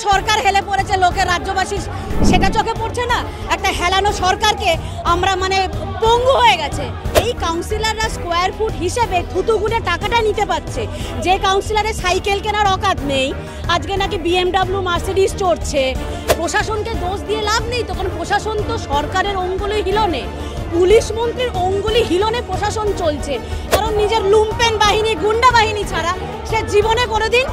সরকার হেলে পড়েছে, লোকের রাজ্যবাসী সেটা চোখে পড়ছে না। একটা হেলানো সরকারকে আমরা পঙ্গু হয়ে গেছে। এই কাউন্সিলররা স্কোয়ার ফুট হিসেবে থুতুগুনে টাকাটা নিতে পারছে। যে কাউন্সিলরের সাইকেল কেনার অকাত নেই, আজকে নাকি BMW মার্সিডিজ চড়ছে। প্রশাসনকে দোষ দিয়ে লাভ নেই, তখন প্রশাসন তো সরকারের অঙ্গুলি হিলনে, পুলিশ মন্ত্রীর অঙ্গুলি হিলনে প্রশাসন চলছে। কারণ নিজের লুম্পেন বাহিনী, গুন্ডা বাহিনী ছাড়া সে জীবনে কোনোদিন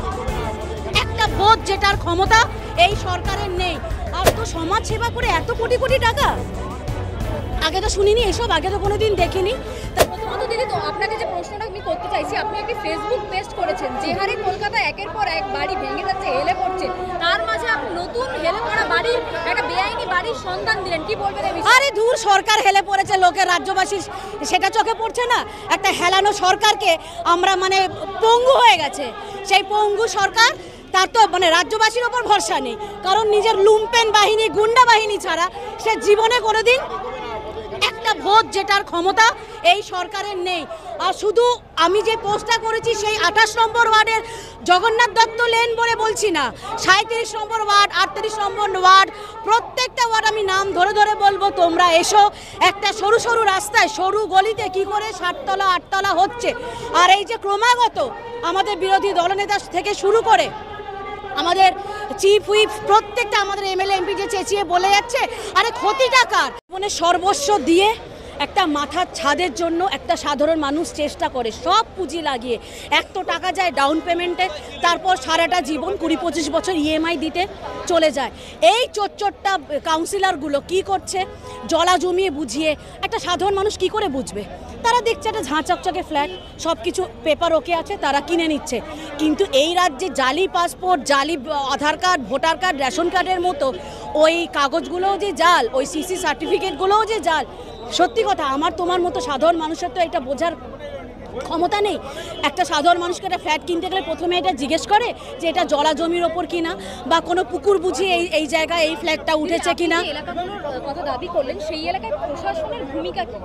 একটা বোধ যেটার ক্ষমতা এই সরকারের নেই। আর তো সমাজ সেবা করে এত কোটি কোটি টাকা আগে তো শুনিনি, এসব আগে তো কোনোদিন দেখিনি। প্রথমত দিদি, তো আপনাকে যে প্রশ্নটা আমি করতে চাইছি, আপনি একটি ফেসবুক পোস্ট করেছেন যে হারে কলকাতা একের পর এক বাড়ি ভেঙে যাচ্ছে, হেলে পড়ছে, তার মাঝে আপনি নতুন হেলে পড়া বাড়ির একটা বেআইনি বাড়ির সন্ধান দিলেন, কি বলবেন এই বিষয়ে? আরে দূর, সরকার হেলে পড়েছে, লোকের রাজ্যবাসী সেটা চোখে পড়ছে না। একটা হেলানো সরকারকে আমরা পঙ্গু হয়ে গেছে। সেই পঙ্গু সরকার, তার তো রাজ্যবাসীর ওপর ভরসা নেই। কারণ নিজের লুম্পেন বাহিনী, গুন্ডা বাহিনী ছাড়া সে জীবনে কোনোদিন একটা ভোট যেটার ক্ষমতা এই সরকারের নেই। আর শুধু আমি যে পোস্টটা করেছি সেই 28 নম্বর ওয়ার্ডের জগন্নাথ দত্ত লেন বলে বলছি না, 37 নম্বর ওয়ার্ড, 38 নম্বর ওয়ার্ড, প্রত্যেকটা ওয়ার্ড আমি নাম ধরে ধরে বলবো। তোমরা এসো, একটা সরু সরু রাস্তায়, সরু গলিতে কি করে 7 তলা 8 তলা হচ্ছে। আর এই যে ক্রমাগত আমাদের বিরোধী দলনেতা থেকে শুরু করে আমাদের চিফ হুইপ, প্রত্যেকটা আমাদের MLA MP যে চেঁচিয়ে বলে যাচ্ছে, আরে ক্ষতিটা কার? সর্বস্ব দিয়ে একটা মাথার ছাদের জন্য একটা সাধারণ মানুষ চেষ্টা করে, সব পুঁজি লাগিয়ে। এত টাকা যায় ডাউন পেমেন্টে, তারপর সারাটা জীবন 20-25 বছর EMI দিতে চলে যায়। এই চোটটা কাউন্সিলরগুলো কি করছে? জলা জমিয়ে বুঝিয়ে একটা সাধারণ মানুষ কি করে বুঝবে? তারা দেখছে একটা ঝাঁচকচকে ফ্ল্যাট, সব কিছু পেপার ওকে আছে, তারা কিনে নিচ্ছে। কিন্তু এই রাজ্যে জালি পাসপোর্ট, জালি আধার কার্ড, ভোটার কার্ড, রেশন কার্ডের মতো ওই কাগজগুলোও যে জাল, ওই CC সার্টিফিকেটগুলোও যে জাল। সত্যি কথা, আমার তোমার মতো সাধারণ মানুষের তো এটা বোঝার ক্ষমতা নেই। একটা সাধারণ মানুষকে একটা ফ্ল্যাট কিনতে গেলে প্রথমে এটা জিজ্ঞেস করে যে এটা জলা জমির ওপর কিনা, বা কোনো পুকুর বুঝিয়ে এই জায়গায় এই ফ্ল্যাটটা উঠেছে কিনা। এলাকাগুলোর কথা দাবি করলেন, সেই এলাকায় প্রশাসনের ভূমিকা কি?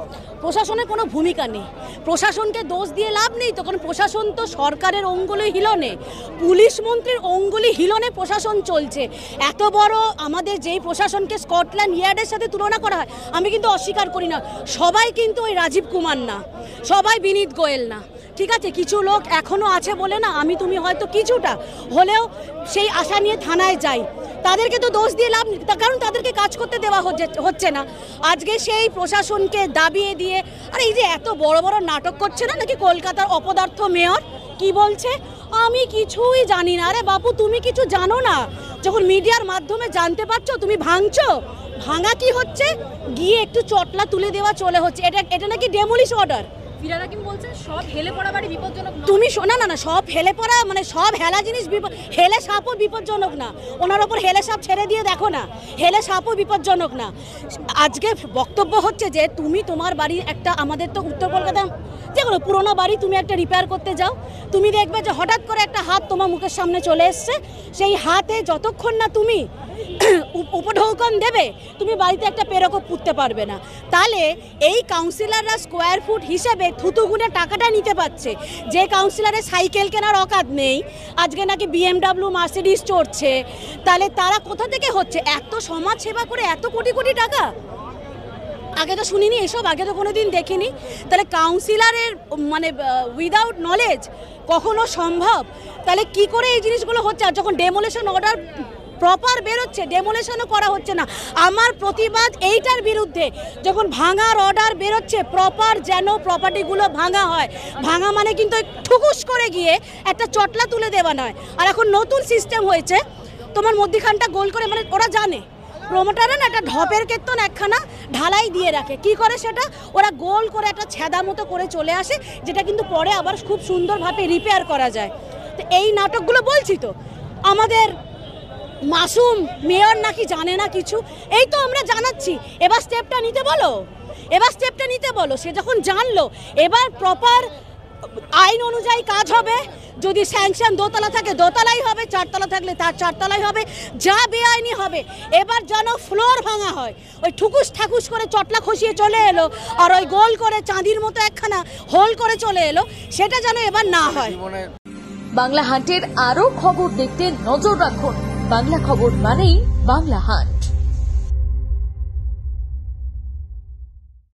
প্রশাসনের কোনো ভূমিকা নেই। প্রশাসনকে দোষ দিয়ে লাভ নেই, তখন প্রশাসন তো সরকারের অঙ্গুলি হিলনে, পুলিশ মন্ত্রীর অঙ্গুলি হিলনে প্রশাসন চলছে। এত বড় আমাদের যেই প্রশাসনকে স্কটল্যান্ড ইয়ার্ডের সাথে তুলনা করা হয়, আমি কিন্তু অস্বীকার করি না। সবাই কিন্তু ওই রাজীব কুমার না, সবাই বিনীত গোয়েল না, ঠিক আছে? কিছু লোক এখনো আছে বলে না, আমি তুমি হয়তো কিছুটা হলেও সেই আশা নিয়ে থানায় যাই। তাদেরকে তো দোষ দিয়ে লাভ নেই, কারণ তাদেরকে কাজ করতে দেওয়া হচ্ছে না। আজকে সেই প্রশাসনকে দাবিয়ে দিয়ে, আর এই যে এত বড় বড় নাটক করছে না, নাকি কলকাতার অপদার্থ মেয়র কি বলছে, আমি কিছুই জানি না। আরে বাপু, তুমি কিছু জানো না? যখন মিডিয়ার মাধ্যমে জানতে পারছো, তুমি ভাঙছো। ভাঙা কি হচ্ছে? গিয়ে একটু চটলা তুলে দেওয়া চলে হচ্ছে। এটা নাকি ডেমোলিশ অর্ডার। ফিরাদ হাকিম বলছেন সব হেলে পড়া বাড়ি বিপজ্জনক। তুমি শোনা না, সব হেলে পড়া সব হেলা জিনিস হেলে সাপও বিপজ্জনক না। ওনার ওপর হেলে সাপ ছেড়ে দিয়ে দেখো না, হেলে সাপও বিপজ্জনক না। আজকে বক্তব্য হচ্ছে যে তুমি তোমার বাড়ি একটা, আমাদের তো উত্তর কলকাতা যেগুলো পুরোনো বাড়ি, তুমি একটা রিপেয়ার করতে যাও, তুমি দেখবে যে হঠাৎ করে একটা হাত তোমার মুখের সামনে চলে এসছে। সেই হাতে যতক্ষণ না তুমি উপঢৌকন দেবে, তুমি বাড়িতে একটা পেরকও পুঁততে পারবে না। তাহলে এই কাউন্সিলররা স্কোয়ার ফুট হিসেবে থুতুগুনে টাকাটা নিতে পারছে। যে কাউন্সিলরের সাইকেল কেনার অকাত নেই, আজকে নাকি BMW মার্সিডিজ চড়ছে। তাহলে তারা কোথা থেকে হচ্ছে? এত সমাজ সেবা করে এত কোটি কোটি টাকা আগে তো শুনিনি, এসব আগে তো কোনোদিন দেখিনি। তাহলে কাউন্সিলরের উইদাউট নলেজ কখনো সম্ভব? তাহলে কি করে এই জিনিসগুলো হচ্ছে? আর যখন ডেমোলিশন অর্ডার প্রপার বেরোচ্ছে, ডেমোলিশনও করা হচ্ছে না। আমার প্রতিবাদ এইটার বিরুদ্ধে, যখন ভাঙার অর্ডার বেরোচ্ছে প্রপার যেন প্রপার্টিগুলো ভাঙা হয়। ভাঙা মানে কিন্তু ঠুকুস করে গিয়ে একটা চটলা তুলে দেওয়া নয়। আর এখন নতুন সিস্টেম হয়েছে, তোমার মধ্যিখানটা গোল করে, ওরা জানে প্রমোটাররা না, একটা ঢপের কেতন একখানা ঢালাই দিয়ে রাখে। কি করে সেটা? ওরা গোল করে একটা ছেদা মতো করে চলে আসে, যেটা কিন্তু পরে আবার খুব সুন্দরভাবে রিপেয়ার করা যায়। তো এই নাটকগুলো বলছি তো, আমাদের মাসুম মেয়র নাকি জানে না কিছু। এই তো আমরা জানাচ্ছি, এবার স্টেপটা নিতে বলো। সে যখন জানলো, এবার প্রপার আইন অনুযায়ী কাজ হবে। যদি স্যাংশন দোতলা থাকে দোতলাই হবে, 4 তলা থাকলে তার 4 তলাই হবে। যা বেআইনি হবে, এবার যেন ফ্লোর ভাঙা হয়। ওই ঠাকুস করে চটলা খসিয়ে চলে এলো, আর ওই গোল করে চাঁদির মতো একখানা হোল করে চলে এলো, সেটা যেন এবার না হয়। বাংলা হান্টের আরো খবর দেখতে নজর রাখুন বাংলা খবর মানেই বাংলা হাট।